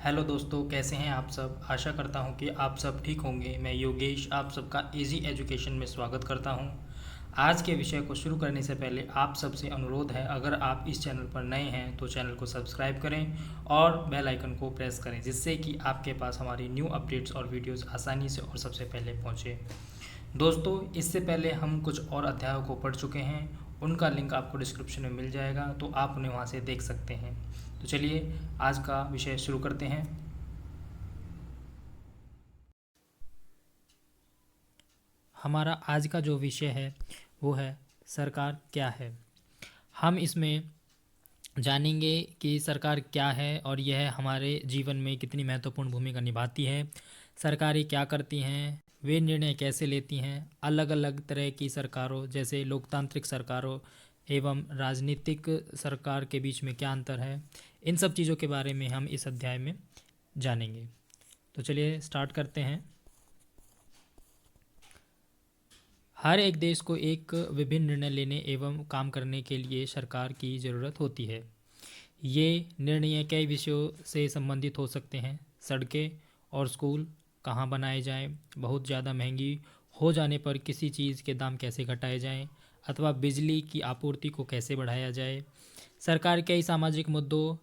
Hello दोस्तों, कैसे हैं आप सब। आशा करता हूं कि आप सब ठीक होंगे। मैं योगेश आप सबका इजी एजुकेशन में स्वागत करता हूं। आज के विषय को शुरू करने से पहले आप सबसे अनुरोध है, अगर आप इस चैनल पर नए हैं तो चैनल को सब्सक्राइब करें और बेल आइकन को प्रेस करें, जिससे कि आपके पास हमारी न्यू अपडेट्स और वीडियोस आसानी से और सबसे पहले पहुंचे। दोस्तों, इससे पहले हम कुछ और अध्यायों को पढ़ चुके हैं, उनका लिंक आपको डिस्क्रिप्शन में मिल जाएगा, तो आप उन्हें वहाँ से देख सकते हैं। तो चलिए आज का विषय शुरू करते हैं। हमारा आज का जो विषय है वो है सरकार क्या है। हम इसमें जानेंगे कि सरकार क्या है और यह हमारे जीवन में कितनी महत्वपूर्ण भूमिका निभाती है। सरकारें क्या करती हैं, वे निर्णय कैसे लेती हैं, अलग अलग तरह की सरकारों जैसे लोकतांत्रिक सरकारों एवं राजनीतिक सरकार के बीच में क्या अंतर है, इन सब चीज़ों के बारे में हम इस अध्याय में जानेंगे। तो चलिए स्टार्ट करते हैं। हर एक देश को एक विभिन्न निर्णय लेने एवं काम करने के लिए सरकार की ज़रूरत होती है। ये निर्णय कई विषयों से संबंधित हो सकते हैं। सड़कें और स्कूल कहाँ बनाए जाएं, बहुत ज़्यादा महंगी हो जाने पर किसी चीज़ के दाम कैसे घटाए जाएं, अथवा बिजली की आपूर्ति को कैसे बढ़ाया जाए। सरकार कई सामाजिक मुद्दों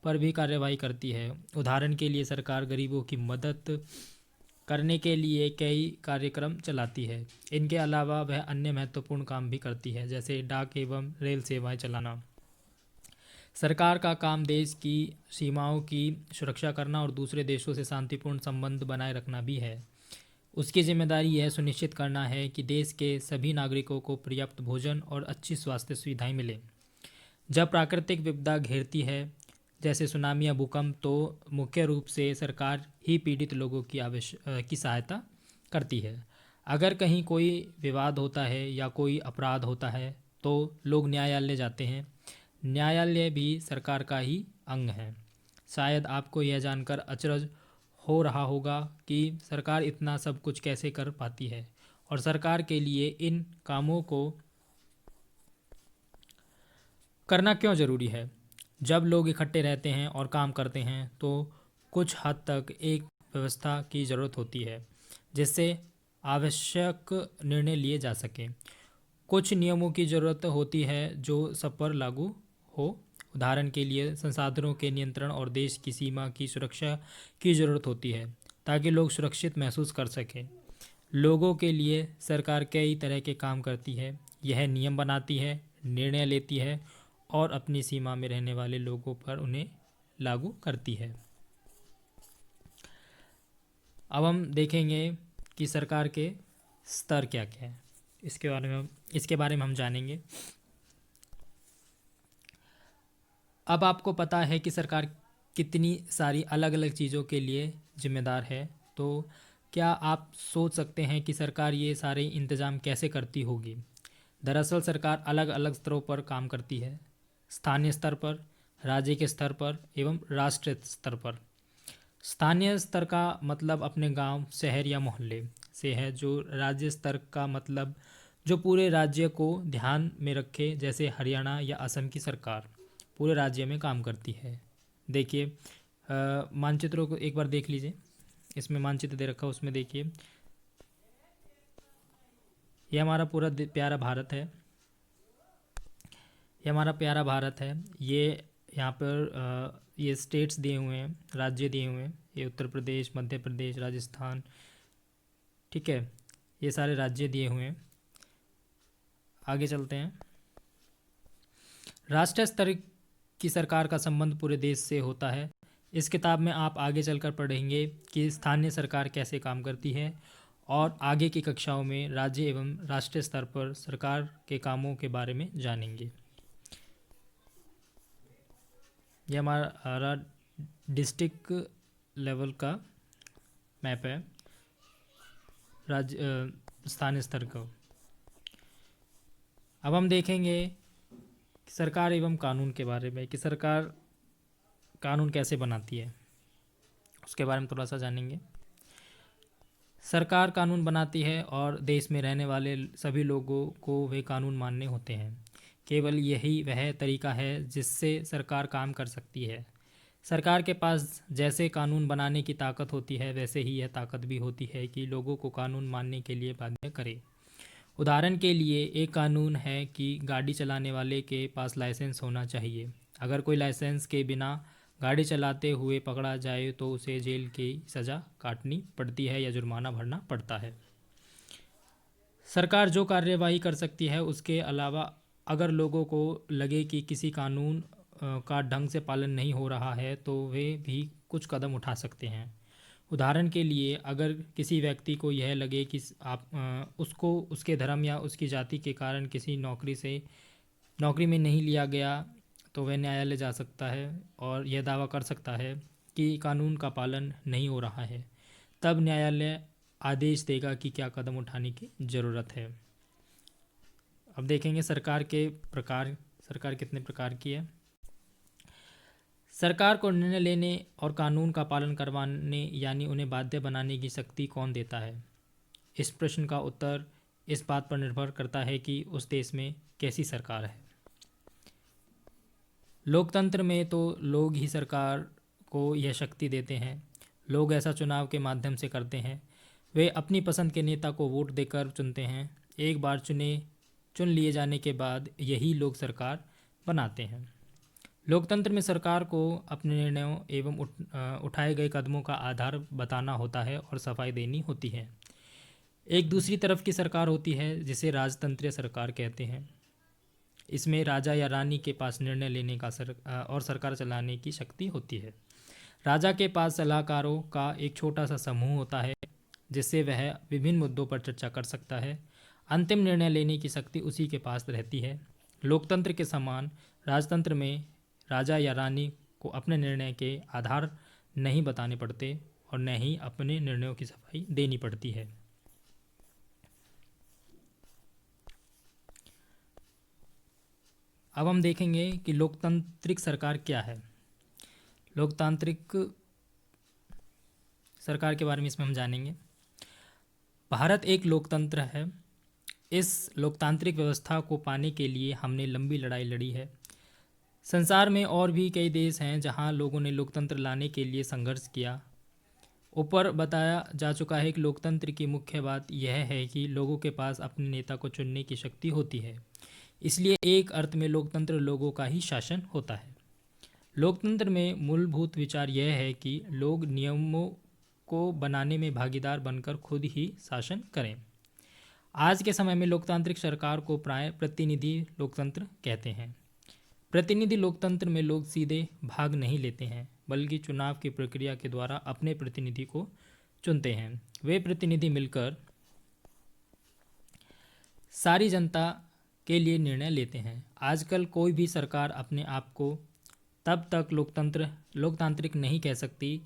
पर भी कार्यवाही करती है। उदाहरण के लिए सरकार गरीबों की मदद करने के लिए कई कार्यक्रम चलाती है। इनके अलावा वह अन्य महत्वपूर्ण काम भी करती है, जैसे डाक एवं रेल सेवाएं चलाना। सरकार का काम देश की सीमाओं की सुरक्षा करना और दूसरे देशों से शांतिपूर्ण संबंध बनाए रखना भी है। उसकी जिम्मेदारी यह सुनिश्चित करना है कि देश के सभी नागरिकों को पर्याप्त भोजन और अच्छी स्वास्थ्य सुविधाएं मिलें। जब प्राकृतिक विपदा घेरती है, जैसे सुनामी या भूकंप, तो मुख्य रूप से सरकार ही पीड़ित लोगों की सहायता करती है। अगर कहीं कोई विवाद होता है या कोई अपराध होता है तो लोग न्यायालय जाते हैं। न्यायालय भी सरकार का ही अंग है। शायद आपको यह जानकर अचरज हो रहा होगा कि सरकार इतना सब कुछ कैसे कर पाती है और सरकार के लिए इन कामों को करना क्यों ज़रूरी है। जब लोग इकट्ठे रहते हैं और काम करते हैं तो कुछ हद तक एक व्यवस्था की ज़रूरत होती है, जिससे आवश्यक निर्णय लिए जा सकें। कुछ नियमों की ज़रूरत होती है जो सब पर लागू हो। उदाहरण के लिए संसाधनों के नियंत्रण और देश की सीमा की सुरक्षा की ज़रूरत होती है, ताकि लोग सुरक्षित महसूस कर सकें। लोगों के लिए सरकार कई तरह के काम करती है। यह नियम बनाती है, निर्णय लेती है और अपनी सीमा में रहने वाले लोगों पर उन्हें लागू करती है। अब हम देखेंगे कि सरकार के स्तर क्या क्या हैं। इसके बारे में हम जानेंगे। अब आपको पता है कि सरकार कितनी सारी अलग अलग चीज़ों के लिए जिम्मेदार है, तो क्या आप सोच सकते हैं कि सरकार ये सारे इंतज़ाम कैसे करती होगी। दरअसल सरकार अलग अलग स्तरों पर काम करती है। स्थानीय स्तर पर, राज्य के स्तर पर एवं राष्ट्रीय स्तर पर। स्थानीय स्तर का मतलब अपने गांव, शहर या मोहल्ले से है। जो राज्य स्तर का मतलब जो पूरे राज्य को ध्यान में रखे, जैसे हरियाणा या असम की सरकार पूरे राज्य में काम करती है। देखिए, मानचित्रों को एक बार देख लीजिए। इसमें मानचित्र दे रखा है, उसमें देखिए, ये हमारा पूरा प्यारा भारत है। ये हमारा प्यारा भारत है। ये यहाँ पर ये स्टेट्स दिए हुए हैं, राज्य दिए हुए हैं। ये उत्तर प्रदेश, मध्य प्रदेश, राजस्थान, ठीक है, ये सारे राज्य दिए हुए हैं। आगे चलते हैं। राष्ट्रीय स्तर की सरकार का संबंध पूरे देश से होता है। इस किताब में आप आगे चलकर पढ़ेंगे कि स्थानीय सरकार कैसे काम करती है, और आगे की कक्षाओं में राज्य एवं राष्ट्रीय स्तर पर सरकार के कामों के बारे में जानेंगे। यह हमारा डिस्ट्रिक्ट लेवल का मैप है, राज्य स्थानीय स्तर का। अब हम देखेंगे सरकार एवं कानून के बारे में, कि सरकार कानून कैसे बनाती है, उसके बारे में थोड़ा सा जानेंगे। सरकार कानून बनाती है और देश में रहने वाले सभी लोगों को वे कानून मानने होते हैं। केवल यही वह तरीका है जिससे सरकार काम कर सकती है। सरकार के पास जैसे कानून बनाने की ताकत होती है, वैसे ही यह ताकत भी होती है कि लोगों को कानून मानने के लिए बाध्य करे। उदाहरण के लिए एक कानून है कि गाड़ी चलाने वाले के पास लाइसेंस होना चाहिए। अगर कोई लाइसेंस के बिना गाड़ी चलाते हुए पकड़ा जाए तो उसे जेल की सज़ा काटनी पड़ती है या जुर्माना भरना पड़ता है। सरकार जो कार्यवाही कर सकती है, उसके अलावा अगर लोगों को लगे कि किसी कानून का ढंग से पालन नहीं हो रहा है तो वे भी कुछ कदम उठा सकते हैं। उदाहरण के लिए अगर किसी व्यक्ति को यह लगे कि उसको उसके धर्म या उसकी जाति के कारण किसी नौकरी में नहीं लिया गया, तो वह न्यायालय जा सकता है और यह दावा कर सकता है कि कानून का पालन नहीं हो रहा है। तब न्यायालय आदेश देगा कि क्या कदम उठाने की ज़रूरत है। अब देखेंगे सरकार के प्रकार। सरकार कितने प्रकार की है। सरकार को निर्णय लेने और कानून का पालन करवाने यानी उन्हें बाध्य बनाने की शक्ति कौन देता है? इस प्रश्न का उत्तर इस बात पर निर्भर करता है कि उस देश में कैसी सरकार है। लोकतंत्र में तो लोग ही सरकार को यह शक्ति देते हैं। लोग ऐसा चुनाव के माध्यम से करते हैं। वे अपनी पसंद के नेता को वोट देकर चुनते हैं। एक बार चुन लिए जाने के बाद यही लोग सरकार बनाते हैं। लोकतंत्र में सरकार को अपने निर्णयों एवं उठाए गए कदमों का आधार बताना होता है और सफाई देनी होती है। एक दूसरी तरफ की सरकार होती है जिसे राजतंत्रीय सरकार कहते हैं। इसमें राजा या रानी के पास निर्णय लेने का और सरकार चलाने की शक्ति होती है। राजा के पास सलाहकारों का एक छोटा सा समूह होता है जिससे वह विभिन्न मुद्दों पर चर्चा कर सकता है। अंतिम निर्णय लेने की शक्ति उसी के पास रहती है। लोकतंत्र के समान राजतंत्र में राजा या रानी को अपने निर्णय के आधार नहीं बताने पड़ते और न ही अपने निर्णयों की सफाई देनी पड़ती है। अब हम देखेंगे कि लोकतांत्रिक सरकार क्या है। लोकतांत्रिक सरकार के बारे में इसमें हम जानेंगे। भारत एक लोकतंत्र है। इस लोकतांत्रिक व्यवस्था को पाने के लिए हमने लंबी लड़ाई लड़ी है। संसार में और भी कई देश हैं जहां लोगों ने लोकतंत्र लाने के लिए संघर्ष किया। ऊपर बताया जा चुका है कि लोकतंत्र की मुख्य बात यह है कि लोगों के पास अपने नेता को चुनने की शक्ति होती है। इसलिए एक अर्थ में लोकतंत्र लोगों का ही शासन होता है। लोकतंत्र में मूलभूत विचार यह है कि लोग नियमों को बनाने में भागीदार बनकर खुद ही शासन करें। आज के समय में लोकतांत्रिक सरकार को प्राय प्रतिनिधि लोकतंत्र कहते हैं। प्रतिनिधि लोकतंत्र में लोग सीधे भाग नहीं लेते हैं, बल्कि चुनाव की प्रक्रिया के द्वारा अपने प्रतिनिधि को चुनते हैं। वे प्रतिनिधि मिलकर सारी जनता के लिए निर्णय लेते हैं। आजकल कोई भी सरकार अपने आप को तब तक लोकतांत्रिक नहीं कह सकती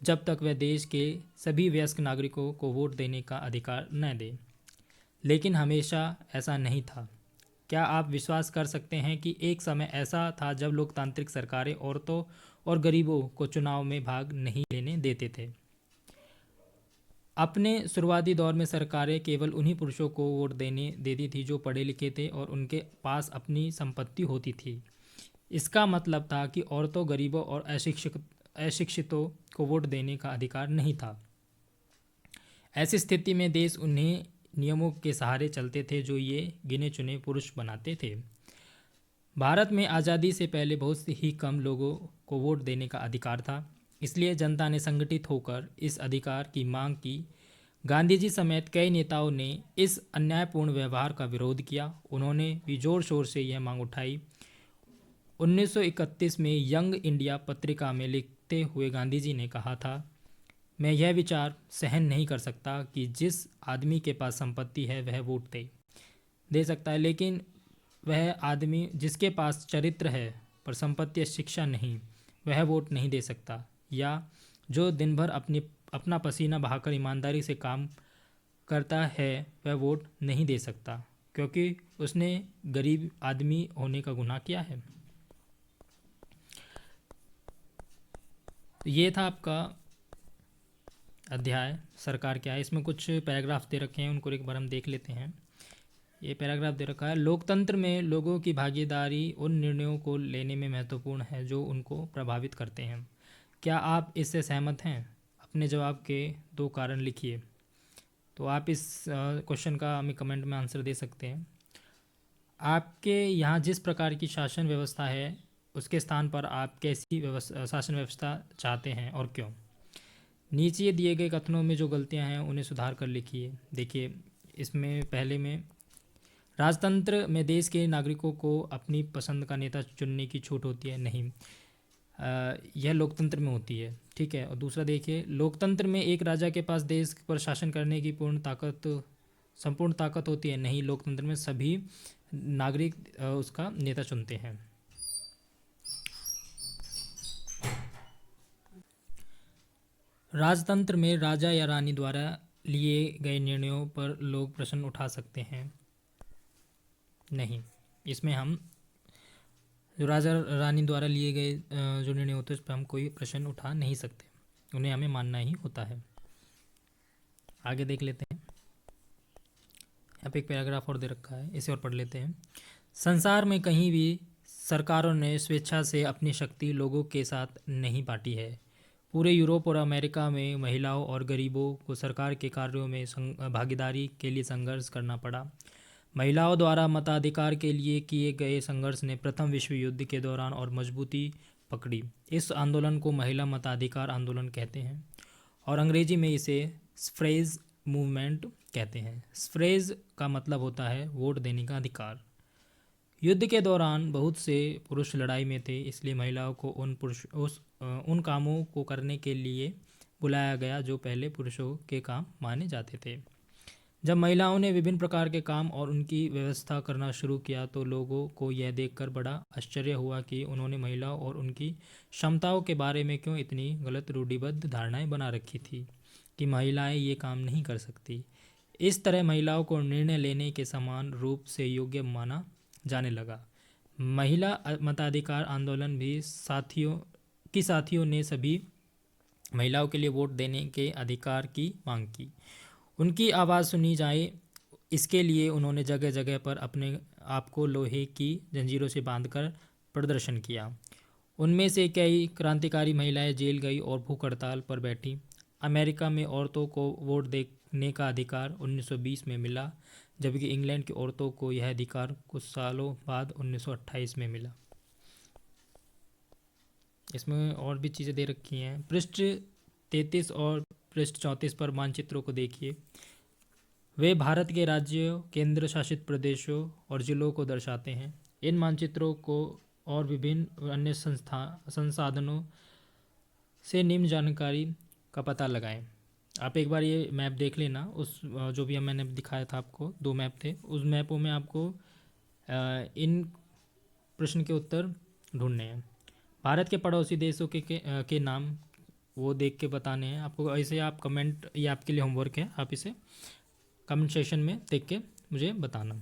जब तक वह देश के सभी वयस्क नागरिकों को वोट देने का अधिकार न दे। लेकिन हमेशा ऐसा नहीं था। क्या आप विश्वास कर सकते हैं कि एक समय ऐसा था जब लोकतांत्रिक सरकारें औरतों और गरीबों को चुनाव में भाग नहीं लेने देते थे? अपने शुरुआती दौर में सरकारें केवल उन्हीं पुरुषों को वोट देने देती थी जो पढ़े लिखे थे और उनके पास अपनी संपत्ति होती थी। इसका मतलब था कि औरतों, गरीबों और अशिक्षितों को वोट देने का अधिकार नहीं था। ऐसी स्थिति में देश उन्हें नियमों के सहारे चलते थे जो ये गिने चुने पुरुष बनाते थे। भारत में आज़ादी से पहले बहुत ही कम लोगों को वोट देने का अधिकार था। इसलिए जनता ने संगठित होकर इस अधिकार की मांग की। गांधी जी समेत कई नेताओं ने इस अन्यायपूर्ण व्यवहार का विरोध किया। उन्होंने भी जोर शोर से यह मांग उठाई। 1931 में यंग इंडिया पत्रिका में लिखते हुए गांधी जी ने कहा था, मैं यह विचार सहन नहीं कर सकता कि जिस आदमी के पास संपत्ति है वह वोट दे सकता है, लेकिन वह आदमी जिसके पास चरित्र है पर संपत्ति या शिक्षा नहीं, वह वोट नहीं दे सकता। या जो दिन भर अपना पसीना बहाकर ईमानदारी से काम करता है वह वोट नहीं दे सकता, क्योंकि उसने गरीब आदमी होने का गुनाह किया है। ये था आपका अध्याय सरकार क्या है। इसमें कुछ पैराग्राफ दे रखे हैं, उनको एक बार हम देख लेते हैं। ये पैराग्राफ दे रखा है, लोकतंत्र में लोगों की भागीदारी उन निर्णयों को लेने में महत्वपूर्ण है जो उनको प्रभावित करते हैं। क्या आप इससे सहमत हैं? अपने जवाब के 2 कारण लिखिए। तो आप इस क्वेश्चन का हमें कमेंट में आंसर दे सकते हैं। आपके यहाँ जिस प्रकार की शासन व्यवस्था है, उसके स्थान पर आप कैसी शासन व्यवस्था चाहते हैं और क्यों? नीचे दिए गए कथनों में जो गलतियां हैं उन्हें सुधार कर लिखिए। देखिए, इसमें पहले में राजतंत्र में देश के नागरिकों को अपनी पसंद का नेता चुनने की छूट होती है, नहीं। यह लोकतंत्र में होती है, ठीक है। और दूसरा देखिए, लोकतंत्र में एक राजा के पास देश पर शासन करने की संपूर्ण ताकत होती है, नहीं। लोकतंत्र में सभी नागरिक उसका नेता चुनते हैं। राजतंत्र में राजा या रानी द्वारा लिए गए निर्णयों पर लोग प्रश्न उठा सकते हैं, नहीं। इसमें हम जो राजा रानी द्वारा लिए गए जो निर्णय होते हैं उस पर हम कोई प्रश्न उठा नहीं सकते, उन्हें हमें मानना ही होता है। आगे देख लेते हैं। यहाँ पे एक पैराग्राफ और दे रखा है, इसे और पढ़ लेते हैं। संसार में कहीं भी सरकारों ने स्वेच्छा से अपनी शक्ति लोगों के साथ नहीं बांटी है। पूरे यूरोप और अमेरिका में महिलाओं और गरीबों को सरकार के कार्यों में भागीदारी के लिए संघर्ष करना पड़ा। महिलाओं द्वारा मताधिकार के लिए किए गए संघर्ष ने प्रथम विश्व युद्ध के दौरान और मजबूती पकड़ी। इस आंदोलन को महिला मताधिकार आंदोलन कहते हैं और अंग्रेजी में इसे सफ्रेज मूवमेंट कहते हैं। सफ्रेज का मतलब होता है वोट देने का अधिकार। युद्ध के दौरान बहुत से पुरुष लड़ाई में थे, इसलिए महिलाओं को उन कामों को करने के लिए बुलाया गया जो पहले पुरुषों के काम माने जाते थे। जब महिलाओं ने विभिन्न प्रकार के काम और उनकी व्यवस्था करना शुरू किया तो लोगों को यह देखकर बड़ा आश्चर्य हुआ कि उन्होंने महिलाओं और उनकी क्षमताओं के बारे में क्यों इतनी गलत रूढ़िबद्ध धारणाएं बना रखी थी कि महिलाएं ये काम नहीं कर सकती। इस तरह महिलाओं को निर्णय लेने के समान रूप से योग्य माना जाने लगा। महिला मताधिकार आंदोलन भी साथियों ने सभी महिलाओं के लिए वोट देने के अधिकार की मांग की। उनकी आवाज़ सुनी जाए, इसके लिए उन्होंने जगह जगह पर अपने आप को लोहे की जंजीरों से बांधकर प्रदर्शन किया। उनमें से कई क्रांतिकारी महिलाएं जेल गई और भूख हड़ताल पर बैठी। अमेरिका में औरतों को वोट देने का अधिकार 1920 में मिला, जबकि इंग्लैंड की औरतों को यह अधिकार कुछ सालों बाद 1928 में मिला। इसमें और भी चीज़ें दे रखी हैं। पृष्ठ 33 और पृष्ठ 34 पर मानचित्रों को देखिए। वे भारत के राज्यों, केंद्र शासित प्रदेशों और जिलों को दर्शाते हैं। इन मानचित्रों को और विभिन्न अन्य संसाधनों से निम्न जानकारी का पता लगाएं। आप एक बार ये मैप देख लेना। उस जो भी मैंने दिखाया था आपको, 2 मैप थे, उस मैपों में आपको इन प्रश्न के उत्तर ढूंढने हैं। भारत के पड़ोसी देशों के नाम वो देख के बताने हैं आपको। ऐसे आप कमेंट, ये आपके लिए होमवर्क है, आप इसे कमेंट सेक्शन में देख के मुझे बताना।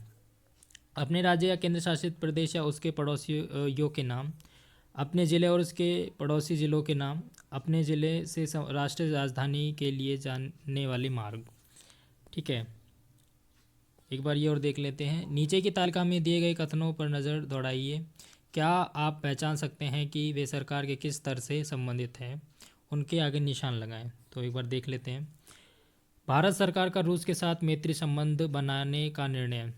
अपने राज्य या केंद्र शासित प्रदेश या उसके पड़ोसियों के नाम, अपने ज़िले और उसके पड़ोसी ज़िलों के नाम, अपने ज़िले से राष्ट्रीय राजधानी के लिए जाने वाले मार्ग। ठीक है, एक बार ये और देख लेते हैं। नीचे की तालिका में दिए गए कथनों पर नज़र दौड़ाइए। क्या आप पहचान सकते हैं कि वे सरकार के किस स्तर से संबंधित हैं? उनके आगे निशान लगाएं। तो एक बार देख लेते हैं। भारत सरकार का रूस के साथ मैत्री संबंध बनाने का निर्णय,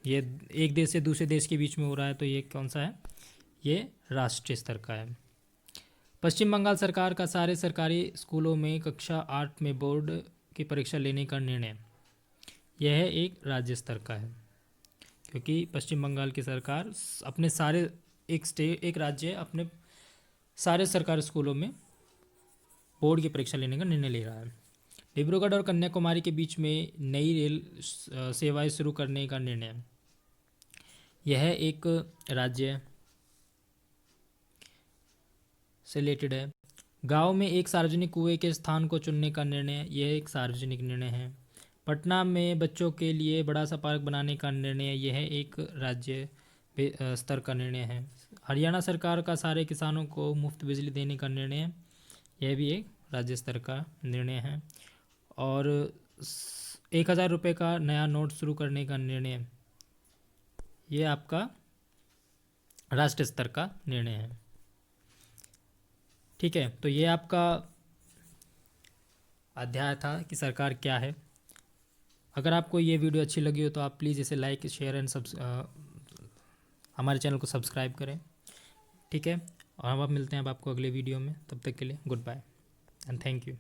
ये एक देश से दूसरे देश के बीच में हो रहा है, तो ये कौन सा है? ये राष्ट्रीय स्तर का है। पश्चिम बंगाल सरकार का सारे सरकारी स्कूलों में कक्षा 8 में बोर्ड की परीक्षा लेने का निर्णय, यह एक राज्य स्तर का है, क्योंकि पश्चिम बंगाल की सरकार अपने सारे एक राज्य अपने सारे सरकारी स्कूलों में बोर्ड की परीक्षा लेने का निर्णय ले रहा है। डिब्रूगढ़ और कन्याकुमारी के बीच में नई रेल सेवाएं शुरू करने का निर्णय, यह एक राज्य से रिलेटेड है। गांव में एक सार्वजनिक कुएं के स्थान को चुनने का निर्णय, यह एक सार्वजनिक निर्णय है। पटना में बच्चों के लिए बड़ा सा पार्क बनाने का निर्णय, यह एक राज्य स्तर का निर्णय है। हरियाणा सरकार का सारे किसानों को मुफ्त बिजली देने का निर्णय, यह भी एक राज्य स्तर का निर्णय है। और 1000 रुपये का नया नोट शुरू करने का निर्णय, ये आपका राष्ट्रीय स्तर का निर्णय है। ठीक है, तो ये आपका अध्याय था कि सरकार क्या है। अगर आपको ये वीडियो अच्छी लगी हो तो आप प्लीज़ इसे लाइक शेयर एंड हमारे चैनल को सब्सक्राइब करें। ठीक है, और हम अब मिलते हैं अब आपको अगले वीडियो में। तब तक के लिए good bye and thank you.